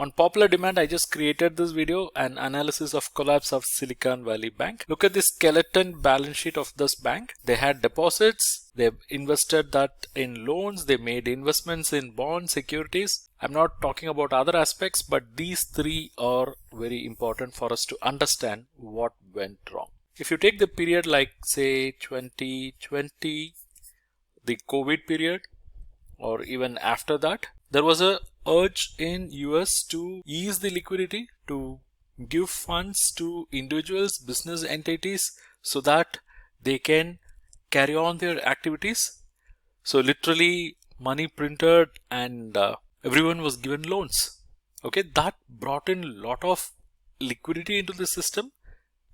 On popular demand, I just created this video, an analysis of collapse of Silicon Valley Bank. Look at the skeleton balance sheet of this bank. They had deposits, they invested that in loans, they made investments in bonds, securities. I'm not talking about other aspects, but these three are very important for us to understand what went wrong. If you take the period like say 2020, the COVID period, or even after that, there was a urge in US to ease the liquidity, to give funds to individuals, business entities, so that they can carry on their activities. So literally money printed and everyone was given loans. Okay, that brought in a lot of liquidity into the system.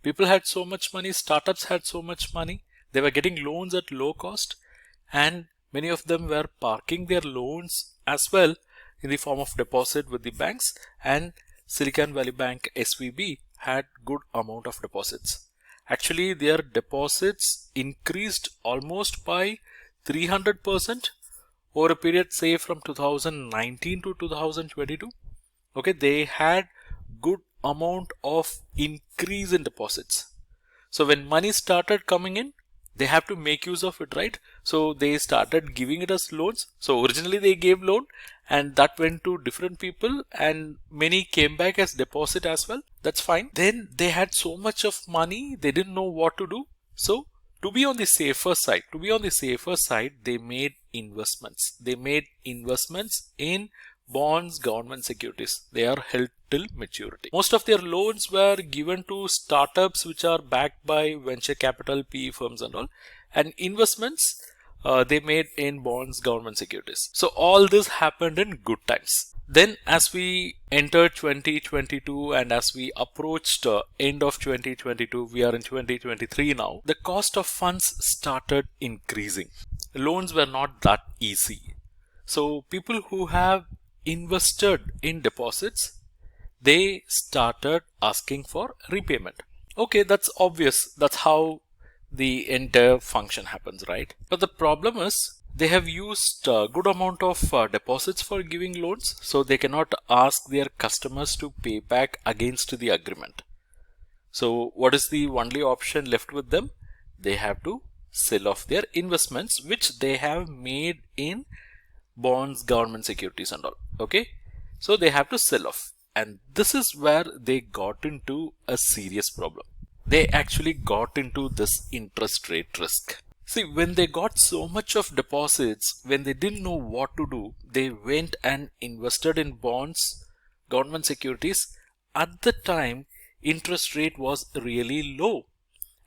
People had so much money, startups had so much money, they were getting loans at low cost, and many of them were parking their loans as well in the form of deposit with the banks, and Silicon Valley Bank SVB had good amount of deposits. Actually, their deposits increased almost by 300% over a period say from 2019 to 2022. Okay, they had good amount of increase in deposits. So when money started coming in, they have to make use of it, right? So they started giving it as loans. So originally they gave loan and that went to different people and many came back as deposit as well. That's fine. Then they had so much of money, they didn't know what to do. So to be on the safer side, they made investments. They made investments in bonds, government securities. They are held till maturity. Most of their loans were given to startups which are backed by venture capital, PE firms and all. And investments they made in bonds, government securities. So all this happened in good times. Then as we entered 2022 and as we approached end of 2022, we are in 2023 now, the cost of funds started increasing. Loans were not that easy. So people who have invested in deposits, they started asking for repayment. Okay, that's obvious. That's how the entire function happens, right? But the problem is they have used a good amount of deposits for giving loans, so they cannot ask their customers to pay back against the agreement. So what is the only option left with them? They have to sell off their investments which they have made in bonds, government securities and all. Okay, so they have to sell off, and this is where they got into a serious problem. They actually got into this interest rate risk. See, when they got so much of deposits, when they didn't know what to do, they went and invested in bonds, government securities. At the time, interest rate was really low,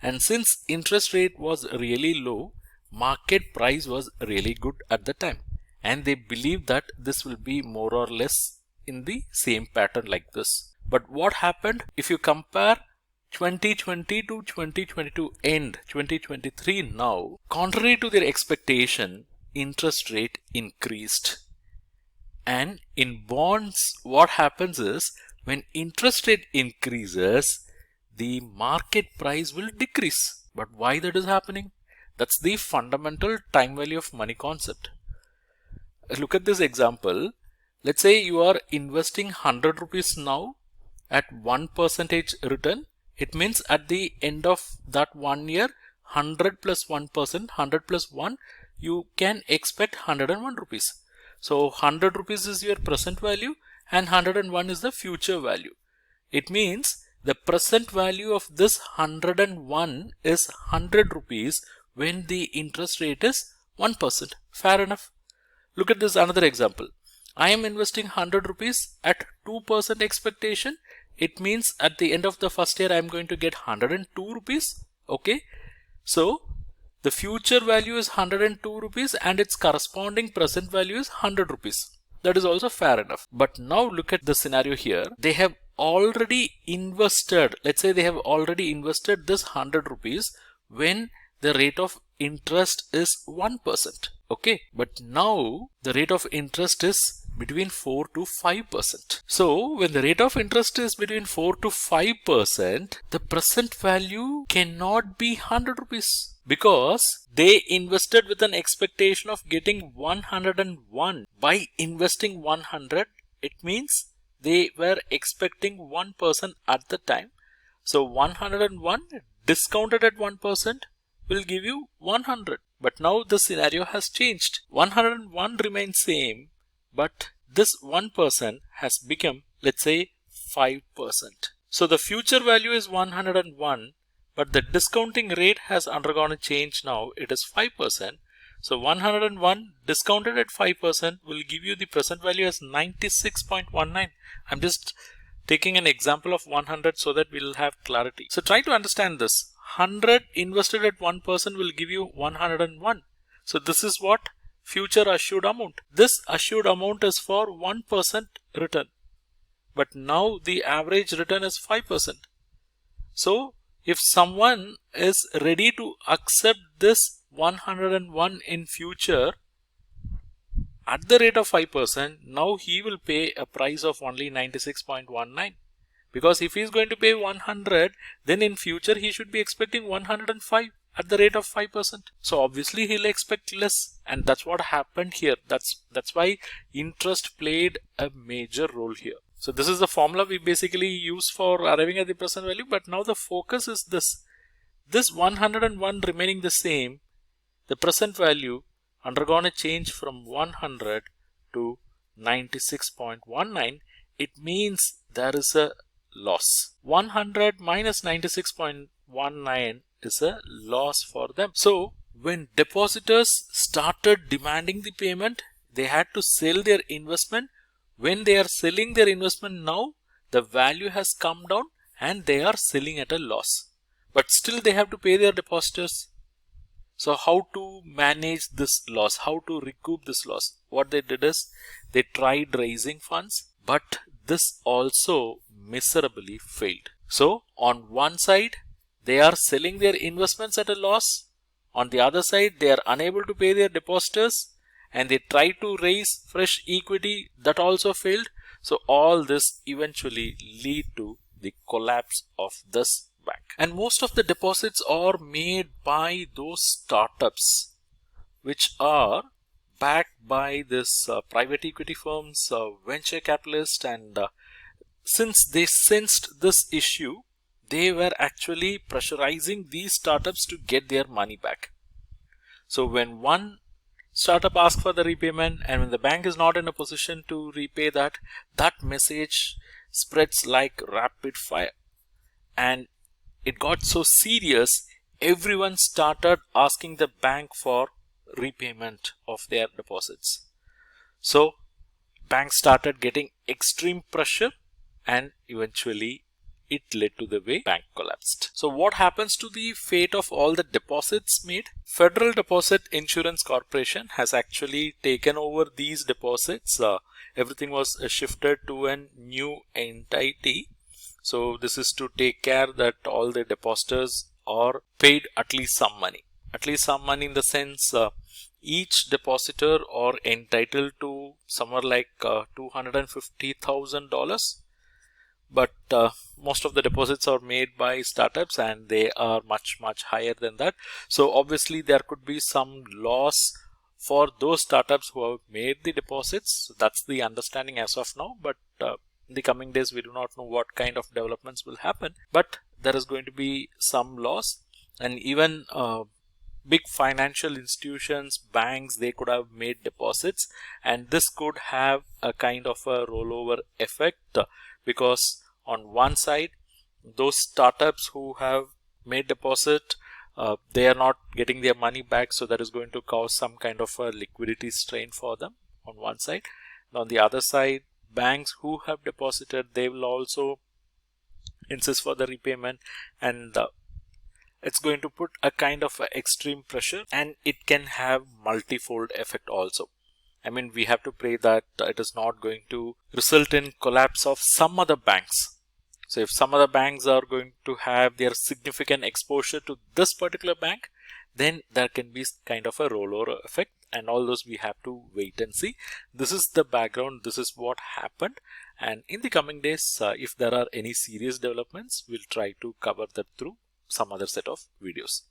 and since interest rate was really low, market price was really good at the time. And they believe that this will be more or less in the same pattern like this. But what happened? If you compare 2020 to 2022 end, 2023 now, contrary to their expectation, interest rate increased. And in bonds, what happens is when interest rate increases, the market price will decrease. But why that is happening? That's the fundamental time value of money concept. Look at this example. Let's say you are investing 100 rupees now at 1% return. It means at the end of that 1 year, 100 plus 1%, 100 plus 1, you can expect 101 rupees. So 100 rupees is your present value and 101 is the future value. It means the present value of this 101 is 100 rupees when the interest rate is 1%. Fair enough. Look at this another example. I am investing 100 rupees at 2% expectation. It means at the end of the first year I am going to get 102 rupees. Okay. So the future value is 102 rupees and its corresponding present value is 100 rupees. That is also fair enough. But now look at the scenario here. They have already invested, let's say they have already invested this 100 rupees when the rate of interest is 1%. Okay, but now the rate of interest is between 4 to 5%. So when the rate of interest is between 4 to 5%, the present value cannot be 100 rupees because they invested with an expectation of getting 101. By investing 100, it means they were expecting 1% at the time. So 101 discounted at 1% will give you 100. But now the scenario has changed. 101 remains same, but this 1% has become, let's say, 5%. So the future value is 101, but the discounting rate has undergone a change now. It is 5%. So 101 discounted at 5% will give you the present value as 96.19. I'm just taking an example of 100 so that we'll have clarity. So try to understand this. 100 invested at 1% will give you 101. So this is what future assured amount. This assured amount is for 1% return. But now the average return is 5%. So if someone is ready to accept this 101 in future at the rate of 5%, now he will pay a price of only 96.19. Because if he is going to pay 100, then in future he should be expecting 105 at the rate of 5%. So obviously he'll expect less, and that's what happened here. That's why interest played a major role here. So this is the formula we basically use for arriving at the present value, but now the focus is this. This 101 remaining the same, the present value undergone a change from 100 to 96.19. It means there is a loss. 100 minus 96.19 is a loss for them. So when depositors started demanding the payment, they had to sell their investment. When they are selling their investment now, the value has come down and they are selling at a loss. But still they have to pay their depositors. So how to manage this loss? How to recoup this loss? What they did is they tried raising funds, but this also miserably failed. So on one side, they are selling their investments at a loss. On the other side, they are unable to pay their depositors, and they try to raise fresh equity, that also failed. So all this eventually lead to the collapse of this bank. And most of the deposits are made by those startups which are backed by this private equity firms, venture capitalists, and since they sensed this issue, they were actually pressurizing these startups to get their money back. So when one startup asks for the repayment, and when the bank is not in a position to repay that, that message spreads like rapid fire. And it got so serious, everyone started asking the bank for repayment of their deposits. So banks started getting extreme pressure, and eventually it led to the way bank collapsed. So what happens to the fate of all the deposits made? Federal Deposit Insurance Corporation has actually taken over these deposits. Everything was shifted to a new entity. So this is to take care that all the depositors are paid at least some money. At least some money in the sense each depositor are entitled to somewhere like $250,000. But most of the deposits are made by startups and they are much higher than that. So obviously there could be some loss for those startups who have made the deposits. So that's the understanding as of now. But in the coming days, we do not know what kind of developments will happen. But there is going to be some loss, and even big financial institutions, banks, they could have made deposits, and this could have a kind of a rollover effect, because on one side, those startups who have made deposit, they are not getting their money back, so that is going to cause some kind of a liquidity strain for them on one side. And on the other side, banks who have deposited, they will also insist for the repayment, and it's going to put a kind of extreme pressure, and it can have multifold effect also. I mean, we have to pray that it is not going to result in collapse of some other banks. So if some other banks are going to have their significant exposure to this particular bank, then there can be kind of a rollover effect, and all those we have to wait and see. This is the background, this is what happened, and in the coming days, if there are any serious developments, we'll try to cover that through some other set of videos.